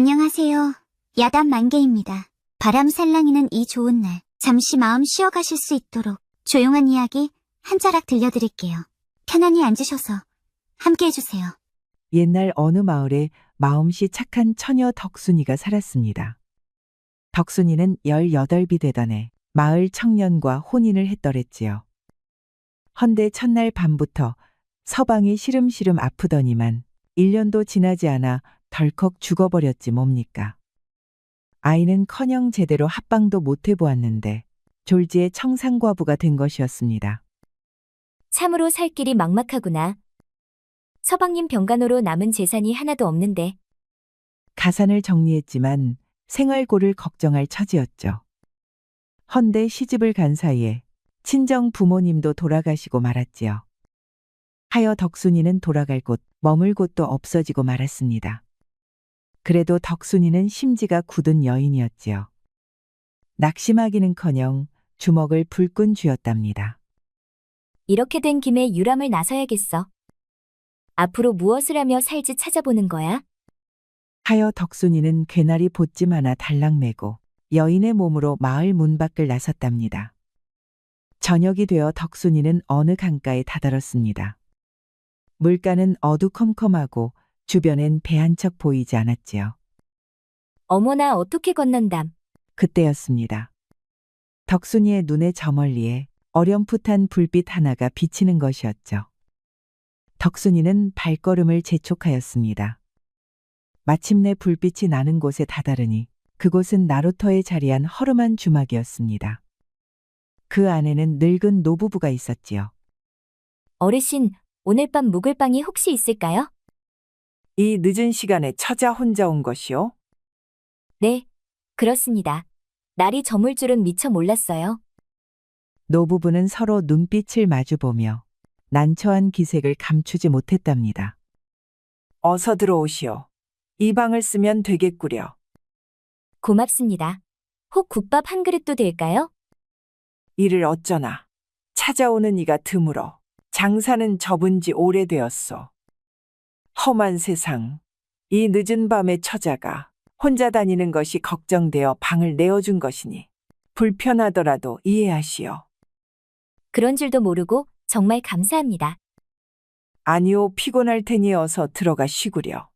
안녕하세요. 야단 만개입니다. 바람 살랑이는 이 좋은 날, 잠시 마음 쉬어가실 수 있도록 조용한 이야기 한 자락 들려드릴게요. 편안히 앉으셔서 함께 해주세요. 옛날 어느 마을에 마음씨 착한 처녀 덕순이가 살았습니다. 덕순이는 18이 되던 해 마을 청년과 혼인을 했더랬지요. 헌데 첫날 밤부터 서방이 시름시름 아프더니만 1년도 지나지 않아 덜컥 죽어버렸지 뭡니까. 아이는커녕 제대로 합방도 못 해보았는데 졸지에 청상과부가 된 것이었습니다. 참으로 살 길이 막막하구나. 서방님 병간호로 남은 재산이 하나도 없는데. 가산을 정리했지만 생활고를 걱정할 처지였죠. 헌데 시집을 간 사이에 친정 부모님도 돌아가시고 말았지요. 하여 덕순이는 돌아갈 곳, 머물 곳도 없어지고 말았습니다. 그래도 덕순이는 심지가 굳은 여인이었지요. 낙심하기는커녕 주먹을 불끈 쥐었답니다. 이렇게 된 김에 유람을 나서야겠어. 앞으로 무엇을 하며 살지 찾아보는 거야? 하여 덕순이는 괴나리 보찜 하나 달랑 메고 여인의 몸으로 마을 문 밖을 나섰답니다. 저녁이 되어 덕순이는 어느 강가에 다다랐습니다. 물가는 어두컴컴하고 주변엔 배 한 척 보이지 않았지요. 어머나 어떻게 건넌담. 그때였습니다. 덕순이의 눈의 저 멀리에 어렴풋한 불빛 하나가 비치는 것이었죠. 덕순이는 발걸음을 재촉하였습니다. 마침내 불빛이 나는 곳에 다다르니 그곳은 나루터에 자리한 허름한 주막이었습니다. 그 안에는 늙은 노부부가 있었지요. 어르신, 오늘 밤 묵을 방이 혹시 있을까요? 이 늦은 시간에 처자 혼자 온 것이요? 네, 그렇습니다. 날이 저물 줄은 미처 몰랐어요. 노부부는 서로 눈빛을 마주보며 난처한 기색을 감추지 못했답니다. 어서 들어오시오. 이 방을 쓰면 되겠구려. 고맙습니다. 혹 국밥 한 그릇도 될까요? 이를 어쩌나. 찾아오는 이가 드물어. 장사는 접은 지 오래되었소. 험한 세상. 이 늦은 밤에 처자가 혼자 다니는 것이 걱정되어 방을 내어준 것이니 불편하더라도 이해하시오. 그런 줄도 모르고 정말 감사합니다. 아니오, 피곤할 테니 어서 들어가 쉬구려.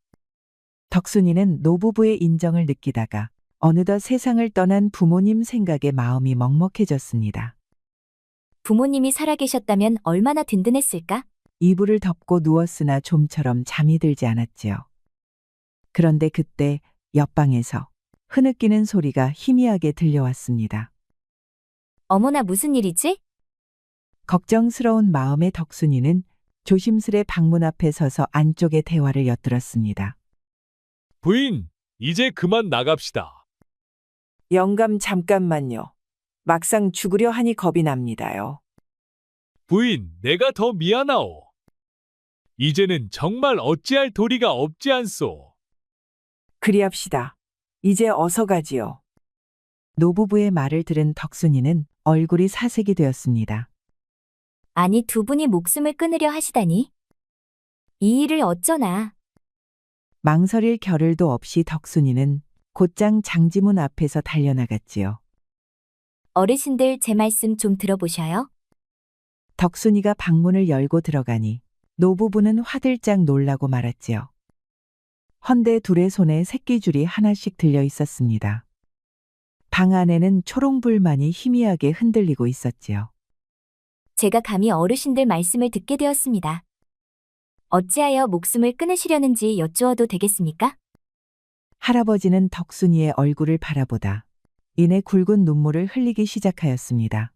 덕순이는 노부부의 인정을 느끼다가 어느덧 세상을 떠난 부모님 생각에 마음이 먹먹해졌습니다. 부모님이 살아계셨다면 얼마나 든든했을까? 이불을 덮고 누웠으나 좀처럼 잠이 들지 않았지요. 그런데 그때 옆방에서 흐느끼는 소리가 희미하게 들려왔습니다. 어머나 무슨 일이지? 걱정스러운 마음의 덕순이는 조심스레 방문 앞에 서서 안쪽의 대화를 엿들었습니다. 부인, 이제 그만 나갑시다. 영감 잠깐만요. 막상 죽으려 하니 겁이 납니다요. 부인, 내가 더 미안하오. 이제는 정말 어찌할 도리가 없지 않소. 그리합시다. 이제 어서 가지요. 노부부의 말을 들은 덕순이는 얼굴이 사색이 되었습니다. 아니 두 분이 목숨을 끊으려 하시다니. 이 일을 어쩌나. 망설일 겨를도 없이 덕순이는 곧장 장지문 앞에서 달려나갔지요. 어르신들 제 말씀 좀 들어보셔요. 덕순이가 방문을 열고 들어가니 노부부는 화들짝 놀라고 말았지요. 헌데 둘의 손에 새끼줄이 하나씩 들려 있었습니다. 방 안에는 초롱불만이 희미하게 흔들리고 있었지요. 제가 감히 어르신들 말씀을 듣게 되었습니다. 어찌하여 목숨을 끊으시려는지 여쭈어도 되겠습니까? 할아버지는 덕순이의 얼굴을 바라보다 이내 굵은 눈물을 흘리기 시작하였습니다.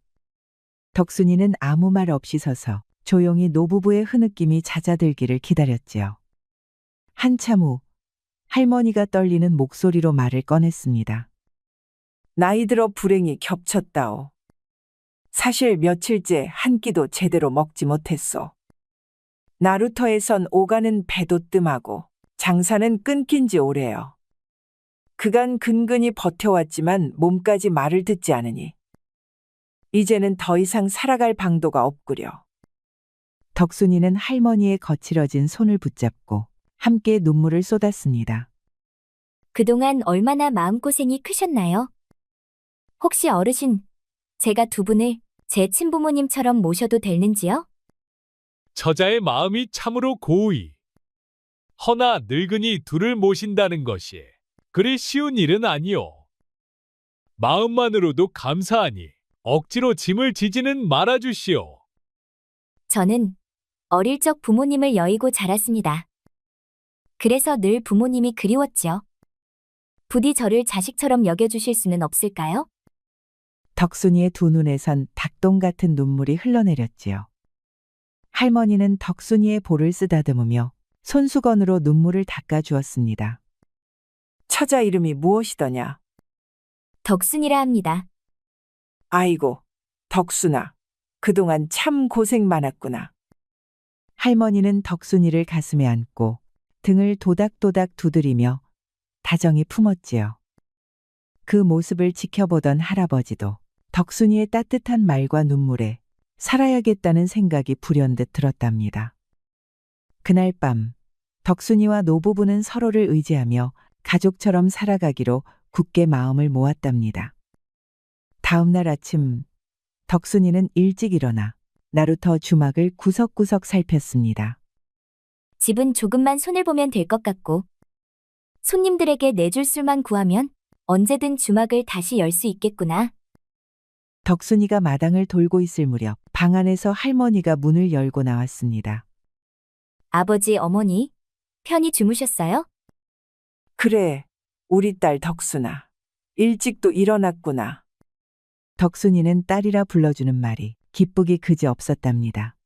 덕순이는 아무 말 없이 서서 조용히 노부부의 흐느낌이 잦아들기를 기다렸지요. 한참 후 할머니가 떨리는 목소리로 말을 꺼냈습니다. 나이 들어 불행이 겹쳤다오. 사실 며칠째 한 끼도 제대로 먹지 못했소. 나루터에선 오가는 배도 뜸하고 장사는 끊긴 지 오래요. 그간 근근히 버텨왔지만 몸까지 말을 듣지 않으니 이제는 더 이상 살아갈 방도가 없구려. 덕순이는 할머니의 거칠어진 손을 붙잡고 함께 눈물을 쏟았습니다. 그동안 얼마나 마음고생이 크셨나요? 혹시 어르신, 제가 두 분을 제 친부모님처럼 모셔도 되는지요? 처자의 마음이 참으로 고우이. 허나 늙은이 둘을 모신다는 것이 그리 쉬운 일은 아니오. 마음만으로도 감사하니 억지로 짐을 지지는 말아주시오. 저는 어릴 적 부모님을 여의고 자랐습니다. 그래서 늘 부모님이 그리웠죠. 부디 저를 자식처럼 여겨주실 수는 없을까요? 덕순이의 두 눈에선 닭똥 같은 눈물이 흘러내렸지요. 할머니는 덕순이의 볼을 쓰다듬으며 손수건으로 눈물을 닦아주었습니다. 처자 이름이 무엇이더냐? 덕순이라 합니다. 아이고, 덕순아. 그동안 참 고생 많았구나. 할머니는 덕순이를 가슴에 안고 등을 도닥도닥 두드리며 다정히 품었지요. 그 모습을 지켜보던 할아버지도 덕순이의 따뜻한 말과 눈물에 살아야겠다는 생각이 불현듯 들었답니다. 그날 밤, 덕순이와 노부부는 서로를 의지하며 가족처럼 살아가기로 굳게 마음을 모았답니다. 다음 날 아침, 덕순이는 일찍 일어나 나루터 주막을 구석구석 살폈습니다. 집은 조금만 손을 보면 될 것 같고, 손님들에게 내줄 술만 구하면 언제든 주막을 다시 열 수 있겠구나. 덕순이가 마당을 돌고 있을 무렵 방 안에서 할머니가 문을 열고 나왔습니다. 아버지, 어머니, 편히 주무셨어요? 그래, 우리 딸 덕순아. 일찍도 일어났구나. 덕순이는 딸이라 불러주는 말이 기쁘기 그지 없었답니다.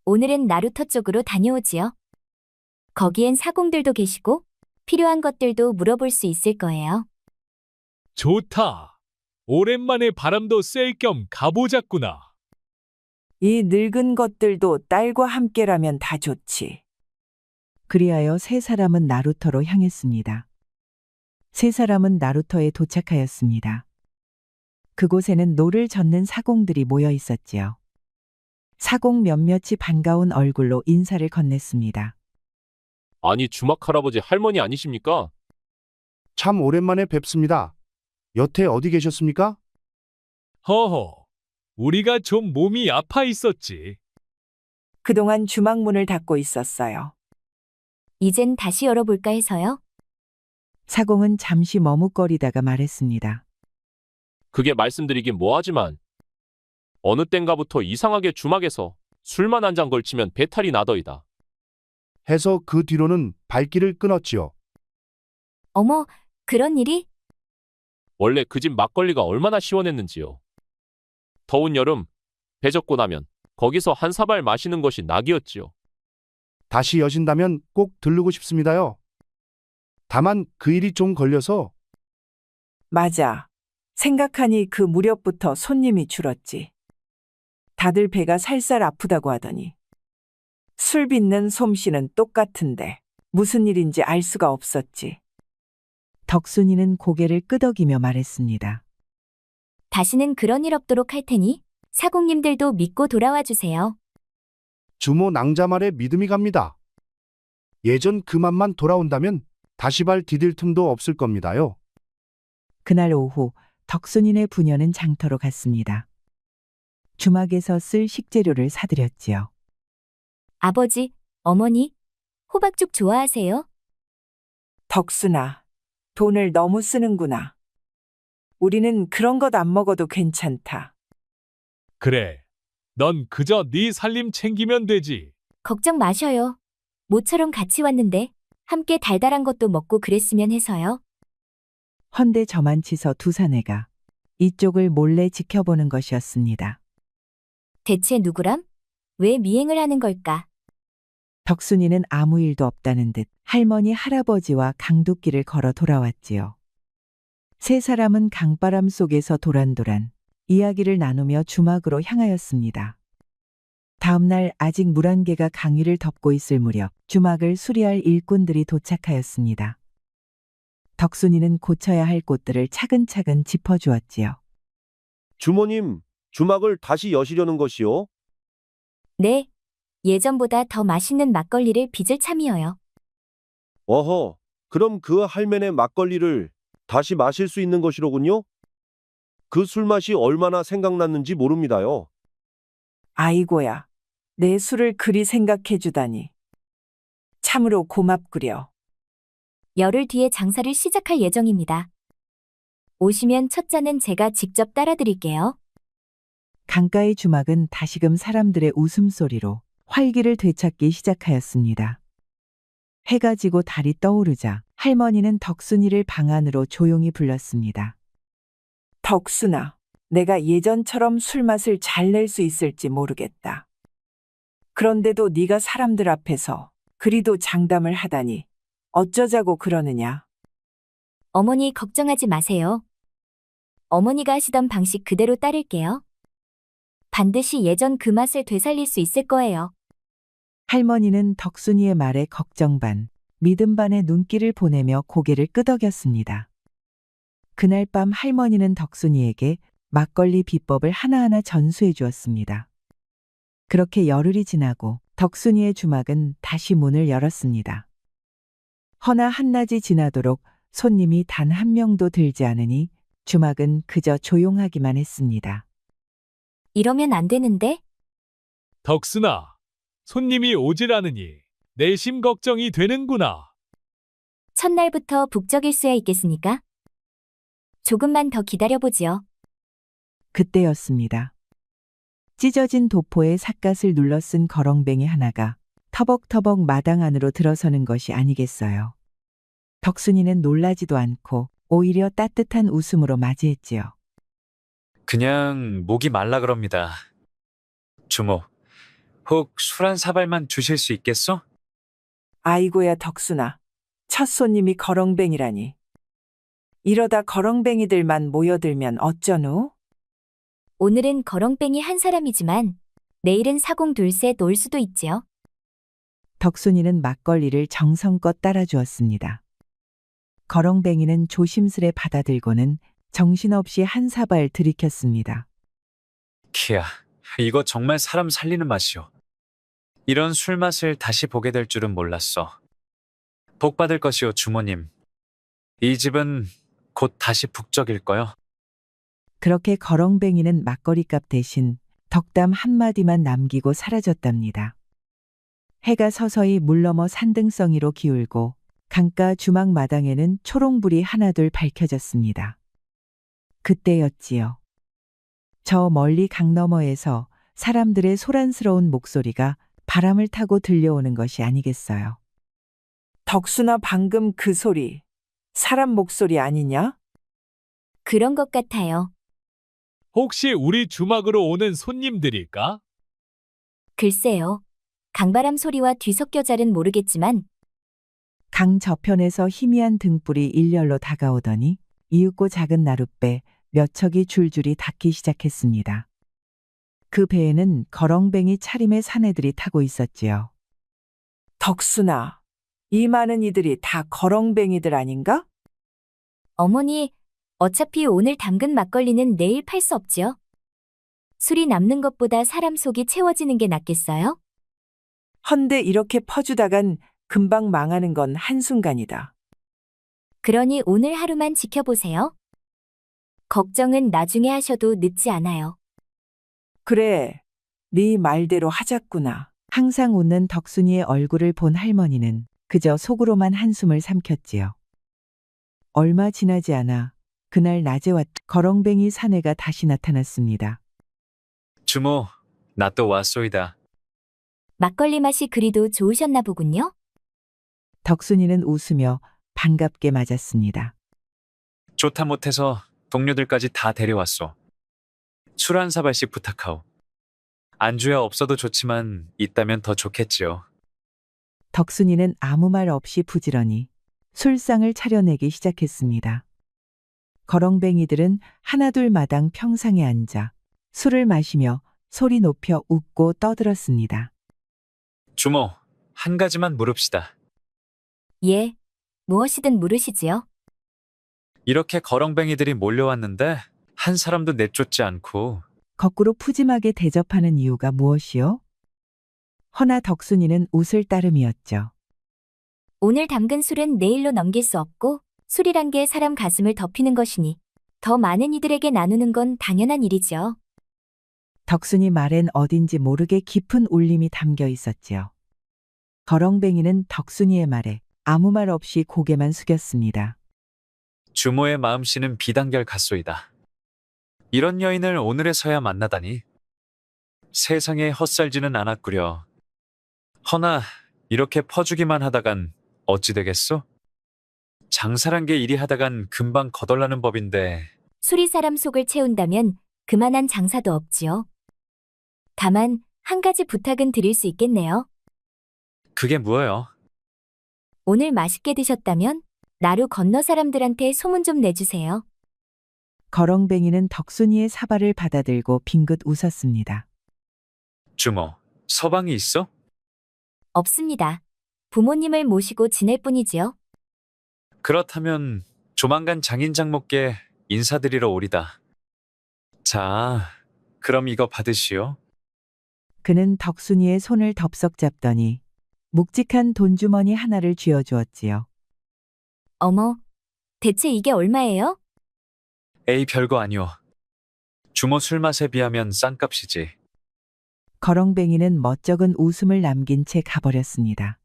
오늘은 나루터 쪽으로 다녀오지요. 거기엔 사공들도 계시고 필요한 것들도 물어볼 수 있을 거예요. 좋다. 오랜만에 바람도 쐴 겸 가보자꾸나. 이 늙은 것들도 딸과 함께라면 다 좋지. 그리하여 세 사람은 나루터로 향했습니다. 세 사람은 나루터에 도착하였습니다. 그곳에는 노를 젓는 사공들이 모여 있었지요. 사공 몇몇이 반가운 얼굴로 인사를 건넸습니다. 아니, 주막 할아버지 할머니 아니십니까? 참 오랜만에 뵙습니다. 여태 어디 계셨습니까? 허허. 우리가 좀 몸이 아파 있었지. 그동안 주막문을 닫고 있었어요. 이젠 다시 열어볼까 해서요. 사공은 잠시 머뭇거리다가 말했습니다. 그게 말씀드리긴 뭐하지만 어느 땐가부터 이상하게 주막에서 술만 한 잔 걸치면 배탈이 나더이다. 해서 그 뒤로는 발길을 끊었지요. 어머, 그런 일이? 원래 그 집 막걸리가 얼마나 시원했는지요. 더운 여름 배 젓고 나면 거기서 한 사발 마시는 것이 낙이었지요. 다시 여신다면 꼭 들르고 싶습니다요. 다만 그 일이 좀 걸려서. 맞아. 생각하니 그 무렵부터 손님이 줄었지. 다들 배가 살살 아프다고 하더니. 술 빚는 솜씨는 똑같은데 무슨 일인지 알 수가 없었지. 덕순이는 고개를 끄덕이며 말했습니다. 다시는 그런 일 없도록 할 테니 사공님들도 믿고 돌아와 주세요. 주모 낭자 말에 믿음이 갑니다. 예전 그 맛만 돌아온다면 다시 발 디딜 틈도 없을 겁니다요. 그날 오후 덕순이네 부녀는 장터로 갔습니다. 주막에서 쓸 식재료를 사들였지요. 아버지, 어머니, 호박죽 좋아하세요? 덕순아, 돈을 너무 쓰는구나. 우리는 그런 것 안 먹어도 괜찮다. 그래. 넌 그저 네 살림 챙기면 되지. 걱정 마셔요. 모처럼 같이 왔는데 함께 달달한 것도 먹고 그랬으면 해서요. 헌데 저만치서 두 사내가 이쪽을 몰래 지켜보는 것이었습니다. 대체 누구람? 왜 미행을 하는 걸까? 덕순이는 아무 일도 없다는 듯 할머니 할아버지와 강둑길을 걸어 돌아왔지요. 세 사람은 강바람 속에서 도란도란 이야기를 나누며 주막으로 향하였습니다. 다음 날 아직 물안개가 강위를 덮고 있을 무렵 주막을 수리할 일꾼들이 도착하였습니다. 덕순이는 고쳐야 할 곳들을 차근차근 짚어주었지요. 주모님, 주막을 다시 여시려는 것이요? 네, 예전보다 더 맛있는 막걸리를 빚을 참이어요. 어허, 그럼 그 할매네 막걸리를 다시 마실 수 있는 것이로군요? 그 술맛이 얼마나 생각났는지 모릅니다요. 아이고야, 내 술을 그리 생각해 주다니. 참으로 고맙구려. 열흘 뒤에 장사를 시작할 예정입니다. 오시면 첫 잔은 제가 직접 따라드릴게요. 강가의 주막은 다시금 사람들의 웃음소리로 활기를 되찾기 시작하였습니다. 해가 지고 달이 떠오르자 할머니는 덕순이를 방 안으로 조용히 불렀습니다. 덕순아, 내가 예전처럼 술맛을 잘 낼 수 있을지 모르겠다. 그런데도 네가 사람들 앞에서 그리도 장담을 하다니 어쩌자고 그러느냐. 어머니 걱정하지 마세요. 어머니가 하시던 방식 그대로 따를게요. 반드시 예전 그 맛을 되살릴 수 있을 거예요. 할머니는 덕순이의 말에 걱정 반, 믿음 반의 눈길을 보내며 고개를 끄덕였습니다. 그날 밤 할머니는 덕순이에게 막걸리 비법을 하나하나 전수해 주었습니다. 그렇게 열흘이 지나고 덕순이의 주막은 다시 문을 열었습니다. 허나 한낮이 지나도록 손님이 단 한 명도 들지 않으니 주막은 그저 조용하기만 했습니다. 이러면 안 되는데? 덕순아, 손님이 오질 않으니 내심 걱정이 되는구나. 첫날부터 북적일 수야 있겠습니까? 조금만 더 기다려보지요. 그때였습니다. 찢어진 도포에 삿갓을 눌러 쓴 거렁뱅이 하나가 터벅터벅 마당 안으로 들어서는 것이 아니겠어요. 덕순이는 놀라지도 않고 오히려 따뜻한 웃음으로 맞이했지요. 그냥 목이 말라 그럽니다. 주모, 혹 술 한 사발만 주실 수 있겠어? 아이고야 덕순아, 첫 손님이 거렁뱅이라니. 이러다 거렁뱅이들만 모여들면 어쩌노? 오늘은 거렁뱅이 한 사람이지만 내일은 사공 둘셋 올 수도 있지요. 덕순이는 막걸리를 정성껏 따라주었습니다. 거렁뱅이는 조심스레 받아들고는 정신없이 한 사발 들이켰습니다. 키야, 이거 정말 사람 살리는 맛이오. 이런 술 맛을 다시 보게 될 줄은 몰랐어. 복 받을 것이오, 주모님. 이 집은 곧 다시 북적일 거요. 그렇게 거렁뱅이는 막걸리값 대신 덕담 한마디만 남기고 사라졌답니다. 해가 서서히 물 너머 산등성이로 기울고 강가 주막 마당에는 초롱불이 하나둘 밝혀졌습니다. 그때였지요. 저 멀리 강 너머에서 사람들의 소란스러운 목소리가 바람을 타고 들려오는 것이 아니겠어요. 덕순아, 방금 그 소리 사람 목소리 아니냐? 그런 것 같아요. 혹시 우리 주막으로 오는 손님들일까? 글쎄요. 강바람 소리와 뒤섞여 잘은 모르겠지만 강 저편에서 희미한 등불이 일렬로 다가오더니 이윽고 작은 나룻배 몇 척이 줄줄이 닿기 시작했습니다. 그 배에는 거렁뱅이 차림의 사내들이 타고 있었지요. 덕순아, 이 많은 이들이 다 거렁뱅이들 아닌가? 어머니, 어차피 오늘 담근 막걸리는 내일 팔 수 없지요. 술이 남는 것보다 사람 속이 채워지는 게 낫겠어요? 헌데 이렇게 퍼주다간 금방 망하는 건 한순간이다. 그러니 오늘 하루만 지켜보세요. 걱정은 나중에 하셔도 늦지 않아요. 그래, 네 말대로 하자꾸나. 항상 웃는 덕순이의 얼굴을 본 할머니는 그저 속으로만 한숨을 삼켰지요. 얼마 지나지 않아 그날 낮에 거렁뱅이 사내가 다시 나타났습니다. 주모, 나 또 왔소이다. 막걸리 맛이 그리도 좋으셨나 보군요. 덕순이는 웃으며 반갑게 맞았습니다. 좋다 못해서 동료들까지 다 데려왔소. 술 한 사발씩 부탁하오. 안주야 없어도 좋지만 있다면 더 좋겠지요. 덕순이는 아무 말 없이 부지런히 술상을 차려내기 시작했습니다. 거렁뱅이들은 하나둘 마당 평상에 앉아 술을 마시며 소리 높여 웃고 떠들었습니다. 주모, 한 가지만 물읍시다. 예, 무엇이든 물으시지요. 이렇게 거렁뱅이들이 몰려왔는데 한 사람도 내쫓지 않고 거꾸로 푸짐하게 대접하는 이유가 무엇이요? 허나 덕순이는 웃을 따름이었죠. 오늘 담근 술은 내일로 넘길 수 없고 술이란 게 사람 가슴을 덮이는 것이니 더 많은 이들에게 나누는 건 당연한 일이지요. 덕순이 말엔 어딘지 모르게 깊은 울림이 담겨 있었지요. 거렁뱅이는 덕순이의 말에 아무 말 없이 고개만 숙였습니다. 주모의 마음씨는 비단결 같소이다. 이런 여인을 오늘에서야 만나다니. 세상에 헛살지는 않았구려. 허나 이렇게 퍼주기만 하다간 어찌 되겠소? 장사란 게 이리 하다간 금방 거덜나는 법인데. 술이 사람 속을 채운다면 그만한 장사도 없지요. 다만 한 가지 부탁은 드릴 수 있겠네요. 그게 뭐예요? 오늘 맛있게 드셨다면 나루 건너 사람들한테 소문 좀 내주세요. 거렁뱅이는 덕순이의 사발을 받아들고 빙긋 웃었습니다. 주모, 서방이 있어? 없습니다. 부모님을 모시고 지낼 뿐이지요. 그렇다면 조만간 장인 장모께 인사드리러 오리다. 자, 그럼 이거 받으시오. 그는 덕순이의 손을 덥석 잡더니 묵직한 돈주머니 하나를 쥐어주었지요. 어머, 대체 이게 얼마예요? 에이, 별거 아니오. 주모 술맛에 비하면 싼 값이지. 거렁뱅이는 멋쩍은 웃음을 남긴 채 가버렸습니다.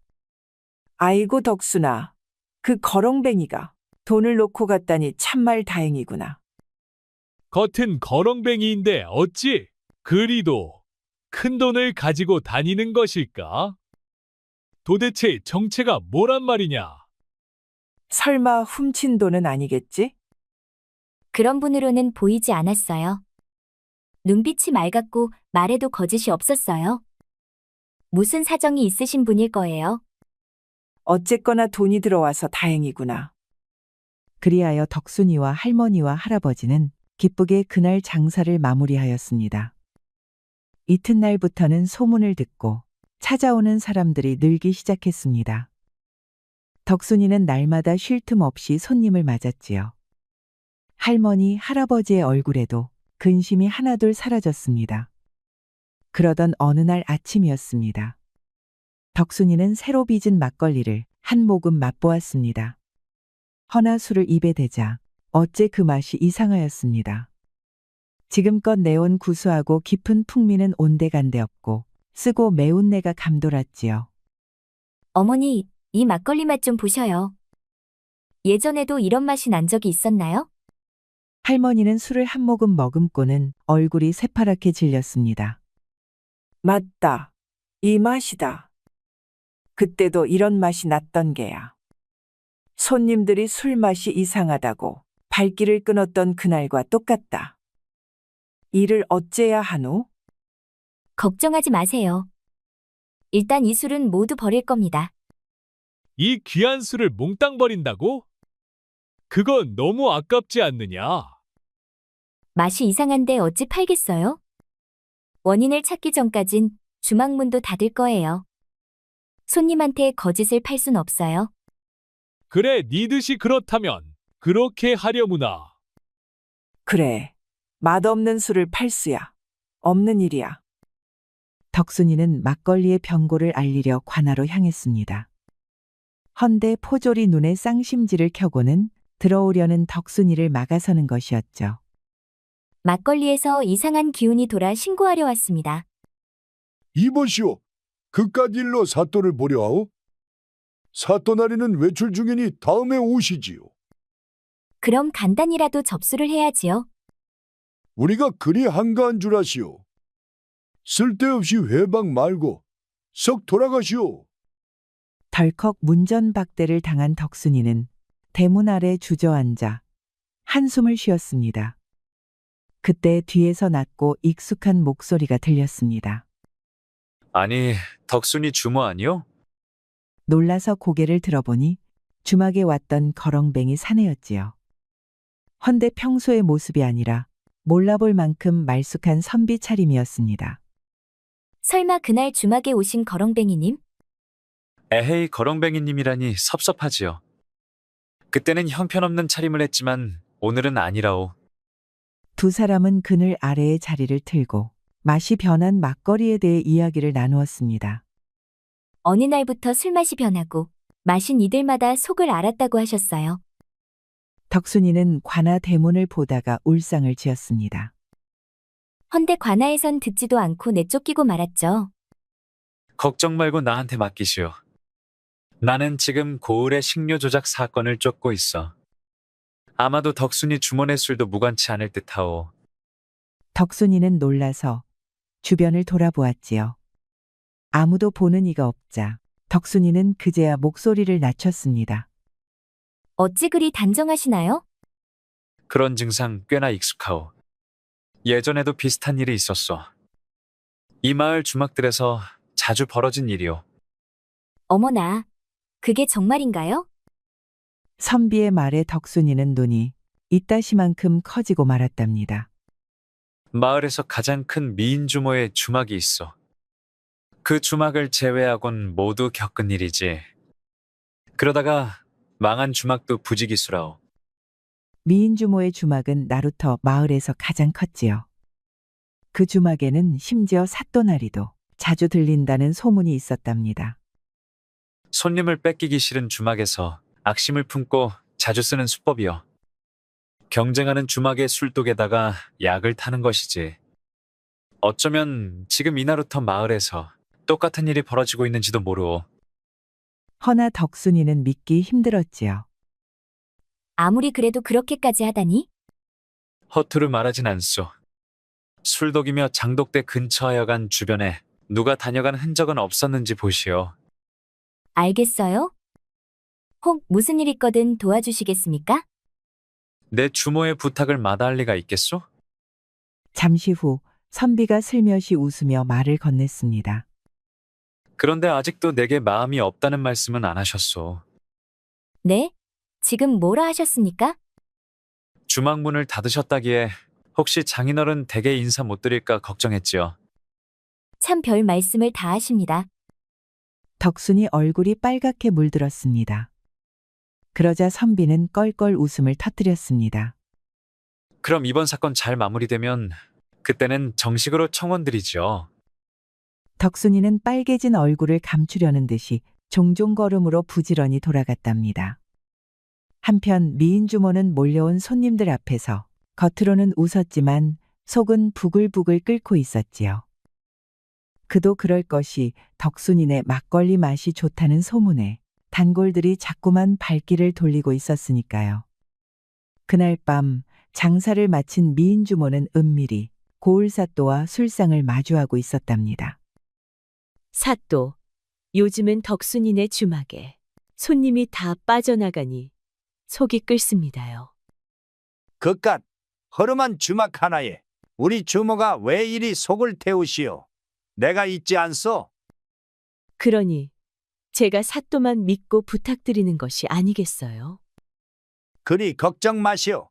아이고 덕순아, 그 거렁뱅이가 돈을 놓고 갔다니 참말 다행이구나. 겉은 거렁뱅이인데 어찌 그리도 큰 돈을 가지고 다니는 것일까? 도대체 정체가 뭐란 말이냐? 설마 훔친 돈은 아니겠지? 그런 분으로는 보이지 않았어요. 눈빛이 맑았고 말에도 거짓이 없었어요. 무슨 사정이 있으신 분일 거예요. 어쨌거나 돈이 들어와서 다행이구나. 그리하여 덕순이와 할머니와 할아버지는 기쁘게 그날 장사를 마무리하였습니다. 이튿날부터는 소문을 듣고 찾아오는 사람들이 늘기 시작했습니다. 덕순이는 날마다 쉴 틈 없이 손님을 맞았지요. 할머니, 할아버지의 얼굴에도 근심이 하나둘 사라졌습니다. 그러던 어느 날 아침이었습니다. 덕순이는 새로 빚은 막걸리를 한 모금 맛보았습니다. 허나 술을 입에 대자 어째 그 맛이 이상하였습니다. 지금껏 내온 구수하고 깊은 풍미는 온데간데 없고 쓰고 매운 내가 감돌았지요. 어머니, 이 막걸리 맛 좀 보셔요. 예전에도 이런 맛이 난 적이 있었나요? 할머니는 술을 한 모금 머금고는 얼굴이 새파랗게 질렸습니다. 맞다. 이 맛이다. 그때도 이런 맛이 났던 게야. 손님들이 술 맛이 이상하다고 발길을 끊었던 그날과 똑같다. 이를 어째야 하노? 걱정하지 마세요. 일단 이 술은 모두 버릴 겁니다. 이 귀한 술을 몽땅 버린다고? 그건 너무 아깝지 않느냐? 맛이 이상한데 어찌 팔겠어요? 원인을 찾기 전까진 주막문도 닫을 거예요. 손님한테 거짓을 팔 순 없어요. 그래, 네 뜻이 그렇다면 그렇게 하려무나. 그래. 맛없는 술을 팔수야. 없는 일이야. 덕순이는 막걸리의 병고를 알리려 관하로 향했습니다. 헌데 포졸이 눈에 쌍심지를 켜고는 들어오려는 덕순이를 막아서는 것이었죠. 막걸리에서 이상한 기운이 돌아 신고하려 왔습니다. 이보시오. 그깟 일로 사또를 보려 하오? 사또나리는 외출 중이니 다음에 오시지요. 그럼 간단히라도 접수를 해야지요. 우리가 그리 한가한 줄 아시오. 쓸데없이 회방 말고 썩 돌아가시오. 덜컥 문전박대를 당한 덕순이는 대문 아래 주저앉아 한숨을 쉬었습니다. 그때 뒤에서 낮고 익숙한 목소리가 들렸습니다. 아니, 덕순이 주모 아니요? 놀라서 고개를 들어보니 주막에 왔던 거렁뱅이 사내였지요. 헌데 평소의 모습이 아니라 몰라볼 만큼 말쑥한 선비 차림이었습니다. 설마 그날 주막에 오신 거렁뱅이님? 에헤이, 거렁뱅이님이라니 섭섭하지요. 그때는 형편없는 차림을 했지만 오늘은 아니라오. 두 사람은 그늘 아래의 자리를 틀고 맛이 변한 막걸리에 대해 이야기를 나누었습니다. 어느 날부터 술맛이 변하고 마신 이들마다 속을 알았다고 하셨어요. 덕순이는 관아 대문을 보다가 울상을 지었습니다. 헌데 관아에선 듣지도 않고 내쫓기고 말았죠. 걱정 말고 나한테 맡기시오. 나는 지금 고을의 식료 조작 사건을 쫓고 있어. 아마도 덕순이 주문의 술도 무관치 않을 듯하오. 덕순이는 놀라서 주변을 돌아보았지요. 아무도 보는 이가 없자 덕순이는 그제야 목소리를 낮췄습니다. 어찌 그리 단정하시나요? 그런 증상 꽤나 익숙하오. 예전에도 비슷한 일이 있었어. 이 마을 주막들에서 자주 벌어진 일이오. 어머나, 그게 정말인가요? 선비의 말에 덕순이는 눈이 이따시만큼 커지고 말았답니다. 마을에서 가장 큰 미인 주모의 주막이 있어. 그 주막을 제외하곤 모두 겪은 일이지. 그러다가 망한 주막도 부지기수라오. 미인주모의 주막은 나루터 마을에서 가장 컸지요. 그 주막에는 심지어 사또나리도 자주 들린다는 소문이 있었답니다. 손님을 뺏기기 싫은 주막에서 악심을 품고 자주 쓰는 수법이요. 경쟁하는 주막의 술독에다가 약을 타는 것이지. 어쩌면 지금 이나루터 마을에서 똑같은 일이 벌어지고 있는지도 모르오. 허나 덕순이는 믿기 힘들었지요. 아무리 그래도 그렇게까지 하다니? 허투루 말하진 않소. 술독이며 장독대 근처하여간 주변에 누가 다녀간 흔적은 없었는지 보시오. 알겠어요? 혹 무슨 일 있거든 도와주시겠습니까? 내 주모의 부탁을 마다할 리가 있겠소? 잠시 후 선비가 슬며시 웃으며 말을 건넸습니다. 그런데 아직도 내게 마음이 없다는 말씀은 안 하셨소. 네? 지금 뭐라 하셨습니까? 주막 문을 닫으셨다기에 혹시 장인어른 댁에 인사 못 드릴까 걱정했지요. 참 별 말씀을 다 하십니다. 덕순이 얼굴이 빨갛게 물들었습니다. 그러자 선비는 껄껄 웃음을 터뜨렸습니다. 그럼 이번 사건 잘 마무리되면 그때는 정식으로 청원드리지요. 덕순이는 빨개진 얼굴을 감추려는 듯이 종종 걸음으로 부지런히 돌아갔답니다. 한편 미인주모는 몰려온 손님들 앞에서 겉으로는 웃었지만 속은 부글부글 끓고 있었지요. 그도 그럴 것이 덕순이네 막걸리 맛이 좋다는 소문에 단골들이 자꾸만 발길을 돌리고 있었으니까요. 그날 밤 장사를 마친 미인주모는 은밀히 고을사또와 술상을 마주하고 있었답니다. 사또, 요즘은 덕순이네 주막에 손님이 다 빠져나가니 속이 끓습니다요. 그깟 허름한 주막 하나에 우리 주모가 왜 이리 속을 태우시오? 내가 있지 않소? 그러니 제가 사또만 믿고 부탁드리는 것이 아니겠어요? 그리 걱정 마시오.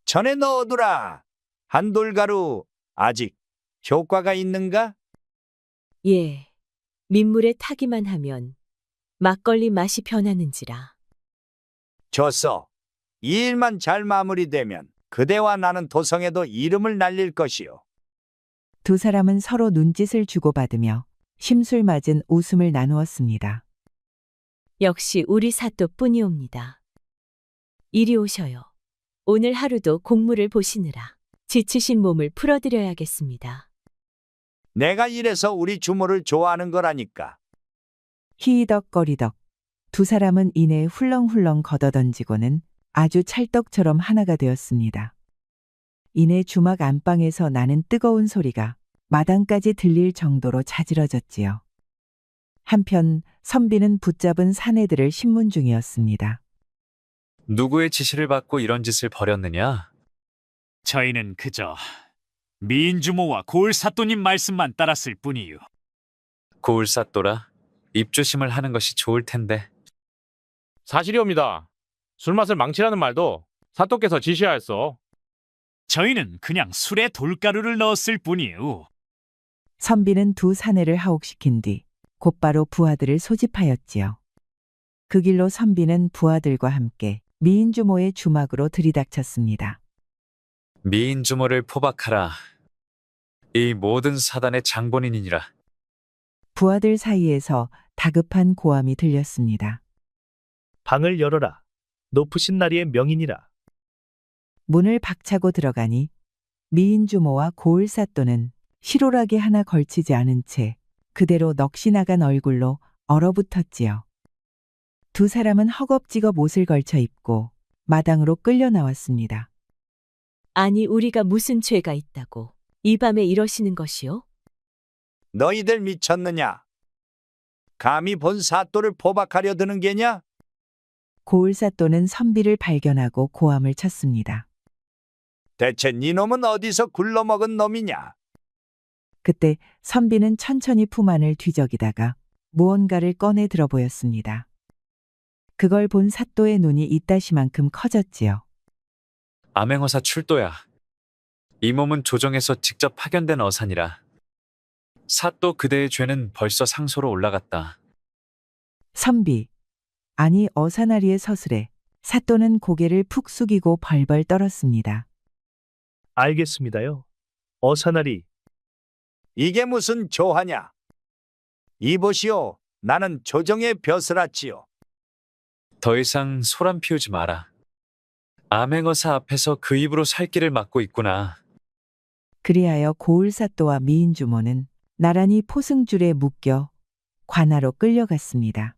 전에 넣어두라. 한돌가루 아직 효과가 있는가? 예, 민물에 타기만 하면 막걸리 맛이 변하는지라. 좋소. 이 일만 잘 마무리되면 그대와 나는 도성에도 이름을 날릴 것이오. 두 사람은 서로 눈짓을 주고받으며 심술맞은 웃음을 나누었습니다. 역시 우리 사또뿐이옵니다. 이리 오셔요. 오늘 하루도 공무를 보시느라 지치신 몸을 풀어드려야겠습니다. 내가 이래서 우리 주모를 좋아하는 거라니까. 히덕거리덕. 두 사람은 이내 훌렁훌렁 걷어던지고는 아주 찰떡처럼 하나가 되었습니다. 이내 주막 안방에서 나는 뜨거운 소리가 마당까지 들릴 정도로 자지러졌지요. 한편 선비는 붙잡은 사내들을 신문 중이었습니다. 누구의 지시를 받고 이런 짓을 벌였느냐? 저희는 그저 미인주모와 고을사또님 말씀만 따랐을 뿐이요. 고을사또라 입조심을 하는 것이 좋을 텐데. 사실이옵니다. 술맛을 망치라는 말도 사또께서 지시하였소. 저희는 그냥 술에 돌가루를 넣었을 뿐이요. 선비는 두 사내를 하옥시킨 뒤 곧바로 부하들을 소집하였지요. 그 길로 선비는 부하들과 함께 미인주모의 주막으로 들이닥쳤습니다. 미인주모를 포박하라. 이 모든 사단의 장본인이니라. 부하들 사이에서 다급한 고함이 들렸습니다. 방을 열어라. 높으신 나리의 명이니라. 문을 박차고 들어가니 미인주모와 고을사또는 실오라기 하나 걸치지 않은 채 그대로 넋이 나간 얼굴로 얼어붙었지요. 두 사람은 허겁지겁 옷을 걸쳐 입고 마당으로 끌려 나왔습니다. 아니, 우리가 무슨 죄가 있다고 이 밤에 이러시는 것이요? 너희들 미쳤느냐? 감히 본 사또를 포박하려 드는 게냐? 고을사또는 선비를 발견하고 고함을 쳤습니다. 대체 니놈은 어디서 굴러먹은 놈이냐? 그때 선비는 천천히 품 안을 뒤적이다가 무언가를 꺼내 들어 보였습니다. 그걸 본 사또의 눈이 이따시만큼 커졌지요. 암행어사 출도야. 이 몸은 조정에서 직접 파견된 어사니라. 사또 그대의 죄는 벌써 상소로 올라갔다. 선비, 아니 어사나리의 서술에 사또는 고개를 푹 숙이고 벌벌 떨었습니다. 알겠습니다요. 어사나리. 이게 무슨 조하냐? 이보시오. 나는 조정의 벼슬아치요. 더 이상 소란 피우지 마라. 암행어사 앞에서 그 입으로 살 길을 막고 있구나. 그리하여 고을사또와 미인주모는 나란히 포승줄에 묶여 관하로 끌려갔습니다.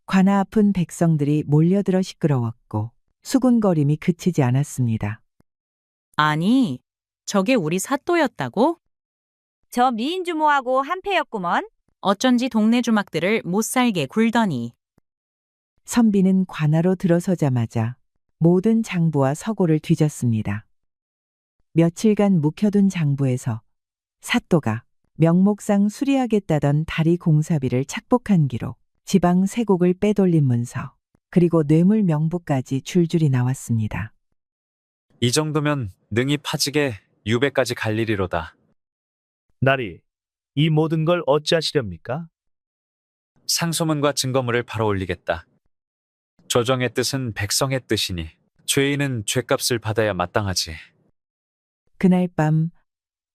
관하 앞은 백성들이 몰려들어 시끄러웠고 수군거림이 그치지 않았습니다. 아니, 저게 우리 사또였다고? 저 미인주모하고 한패였구먼. 어쩐지 동네 주막들을 못살게 굴더니. 선비는 관하로 들어서자마자 모든 장부와 서고를 뒤졌습니다. 며칠간 묵혀둔 장부에서 사또가 명목상 수리하겠다던 다리 공사비를 착복한 기록, 지방 세곡을 빼돌린 문서, 그리고 뇌물 명부까지 줄줄이 나왔습니다. 이 정도면 능히 파직에 유배까지 갈 일이로다. 나리, 이 모든 걸 어찌하시렵니까? 상소문과 증거물을 바로 올리겠다. 조정의 뜻은 백성의 뜻이니 죄인은 죄값을 받아야 마땅하지. 그날 밤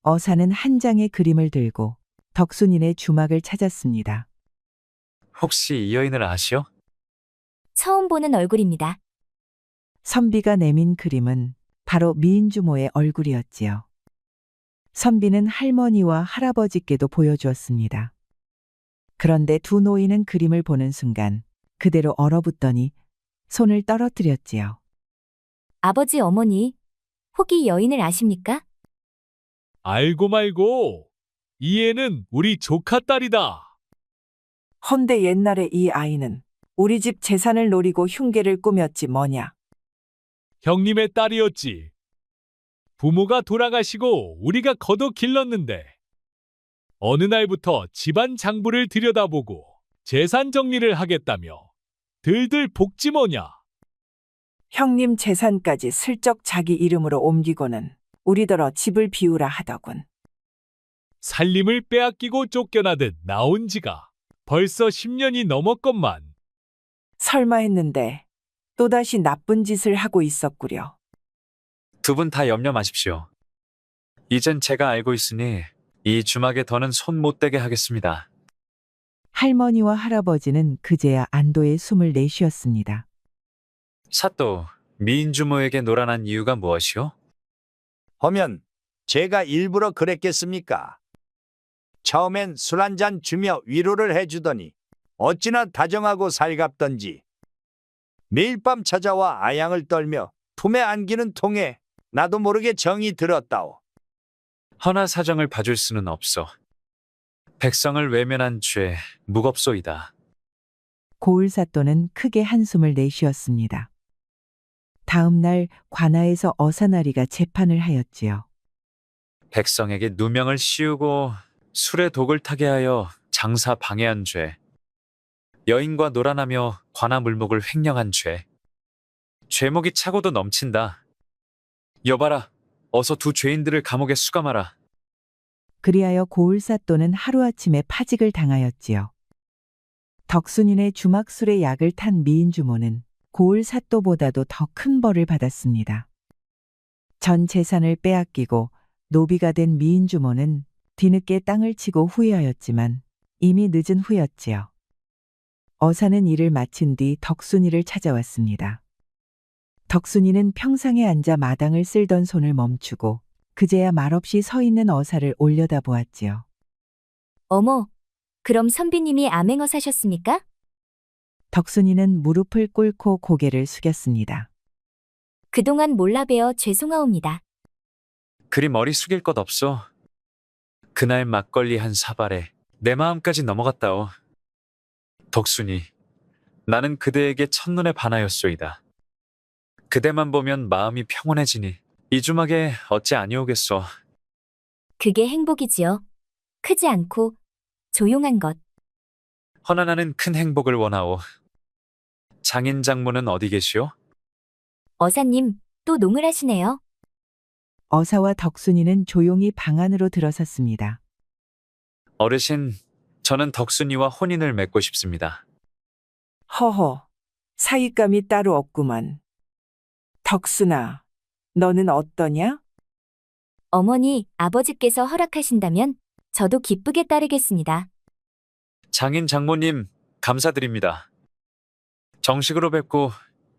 어사는 한 장의 그림을 들고 덕순인의 주막을 찾았습니다. 혹시 이 여인을 아시오? 처음 보는 얼굴입니다. 선비가 내민 그림은 바로 미인주모의 얼굴이었지요. 선비는 할머니와 할아버지께도 보여주었습니다. 그런데 두 노인은 그림을 보는 순간 그대로 얼어붙더니 손을 떨어뜨렸지요. 아버지, 어머니, 혹이 여인을 아십니까? 알고 말고 이 애는 우리 조카 딸이다. 헌데 옛날에 이 아이는 우리 집 재산을 노리고 흉계를 꾸몄지 뭐냐. 형님의 딸이었지. 부모가 돌아가시고 우리가 거둬 길렀는데 어느 날부터 집안 장부를 들여다보고 재산 정리를 하겠다며 들들 복지 뭐냐. 형님 재산까지 슬쩍 자기 이름으로 옮기고는 우리더러 집을 비우라 하더군. 살림을 빼앗기고 쫓겨나듯 나온 지가 벌써 10년이 넘었건만. 설마 했는데 또다시 나쁜 짓을 하고 있었구려. 두 분 다 염려 마십시오. 이젠 제가 알고 있으니 이 주막에 더는 손 못 대게 하겠습니다. 할머니와 할아버지는 그제야 안도의 숨을 내쉬었습니다. 사또, 미인주모에게 노란한 이유가 무엇이오? 허면 제가 일부러 그랬겠습니까? 처음엔 술 한 잔 주며 위로를 해주더니 어찌나 다정하고 살갑던지. 매일 밤 찾아와 아양을 떨며 품에 안기는 통에 나도 모르게 정이 들었다오. 허나 사정을 봐줄 수는 없어. 백성을 외면한 죄 무겁소이다. 고을사또는 크게 한숨을 내쉬었습니다. 다음 날 관하에서 어사나리가 재판을 하였지요. 백성에게 누명을 씌우고 술에 독을 타게 하여 장사 방해한 죄, 여인과 놀아나며 관아 물목을 횡령한 죄, 죄목이 차고도 넘친다. 여봐라, 어서 두 죄인들을 감옥에 수감하라. 그리하여 고을사또는 하루아침에 파직을 당하였지요. 덕순인의 주막술에 약을 탄 미인주모는 고을사또보다도 더 큰 벌을 받았습니다. 전 재산을 빼앗기고 노비가 된 미인주모는 뒤늦게 땅을 치고 후회하였지만 이미 늦은 후였지요. 어사는 일을 마친 뒤 덕순이를 찾아왔습니다. 덕순이는 평상에 앉아 마당을 쓸던 손을 멈추고 그제야 말없이 서 있는 어사를 올려다보았지요. 어머, 그럼 선비님이 암행어 사셨습니까? 덕순이는 무릎을 꿇고 고개를 숙였습니다. 그동안 몰라 뵈어 죄송하옵니다. 그리 머리 숙일 것 없소. 그날 막걸리 한 사발에 내 마음까지 넘어갔다오. 덕순이, 나는 그대에게 첫눈에 반하였소이다. 그대만 보면 마음이 평온해지니 이 주막에 어찌 아니오겠소. 그게 행복이지요. 크지 않고 조용한 것. 허나 나는 큰 행복을 원하오. 장인 장모는 어디 계시오? 어사님, 또 농을 하시네요. 어사와 덕순이는 조용히 방 안으로 들어섰습니다. 어르신, 저는 덕순이와 혼인을 맺고 싶습니다. 허허, 사윗감이 따로 없구만. 덕순아, 너는 어떠냐? 어머니, 아버지께서 허락하신다면 저도 기쁘게 따르겠습니다. 장인 장모님, 감사드립니다. 정식으로 뵙고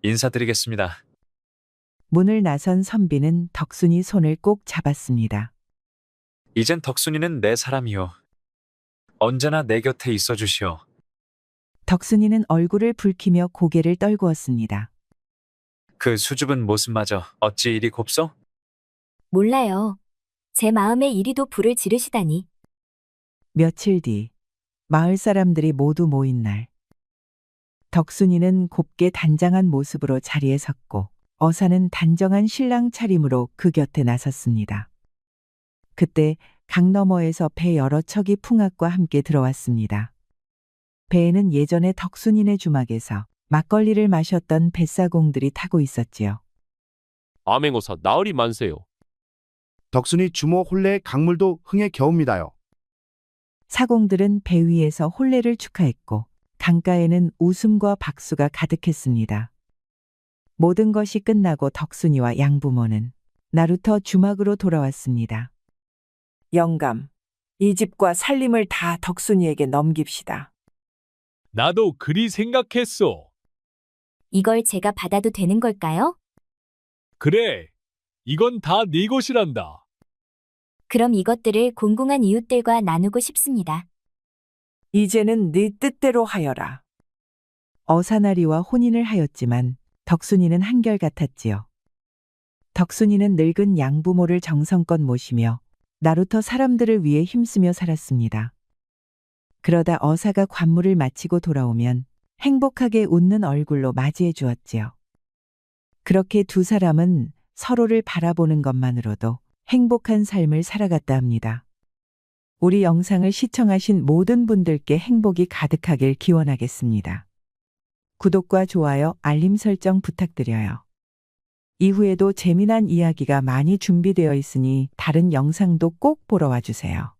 인사드리겠습니다. 문을 나선 선비는 덕순이 손을 꼭 잡았습니다. 이젠 덕순이는 내 사람이요. 언제나 내 곁에 있어 주시오. 덕순이는 얼굴을 붉히며 고개를 떨구었습니다. 그 수줍은 모습마저 어찌 이리 곱소? 몰라요. 제 마음에 이리도 불을 지르시다니. 며칠 뒤 마을 사람들이 모두 모인 날 덕순이는 곱게 단장한 모습으로 자리에 섰고 어사는 단정한 신랑 차림으로 그 곁에 나섰습니다. 그때 강 너머에서 배 여러 척이 풍악과 함께 들어왔습니다. 배에는 예전에 덕순이네 주막에서 막걸리를 마셨던 뱃사공들이 타고 있었지요. 암행어사 나으리 만세요. 덕순이 주모 혼례의 강물도 흥에 겨웁니다요. 사공들은 배 위에서 혼례를 축하했고 강가에는 웃음과 박수가 가득했습니다. 모든 것이 끝나고 덕순이와 양부모는 나루터 주막으로 돌아왔습니다. 영감, 이 집과 살림을 다 덕순이에게 넘깁시다. 나도 그리 생각했소. 이걸 제가 받아도 되는 걸까요? 그래, 이건 다 네 것이란다. 그럼 이것들을 공공한 이웃들과 나누고 싶습니다. 이제는 네 뜻대로 하여라. 어사나리와 혼인을 하였지만 덕순이는 한결같았지요. 덕순이는 늙은 양부모를 정성껏 모시며 나루터 사람들을 위해 힘쓰며 살았습니다. 그러다 어사가 관물을 마치고 돌아오면 행복하게 웃는 얼굴로 맞이해 주었지요. 그렇게 두 사람은 서로를 바라보는 것만으로도 행복한 삶을 살아갔다 합니다. 우리 영상을 시청하신 모든 분들께 행복이 가득하길 기원하겠습니다. 구독과 좋아요, 알림 설정 부탁드려요. 이후에도 재미난 이야기가 많이 준비되어 있으니 다른 영상도 꼭 보러 와주세요.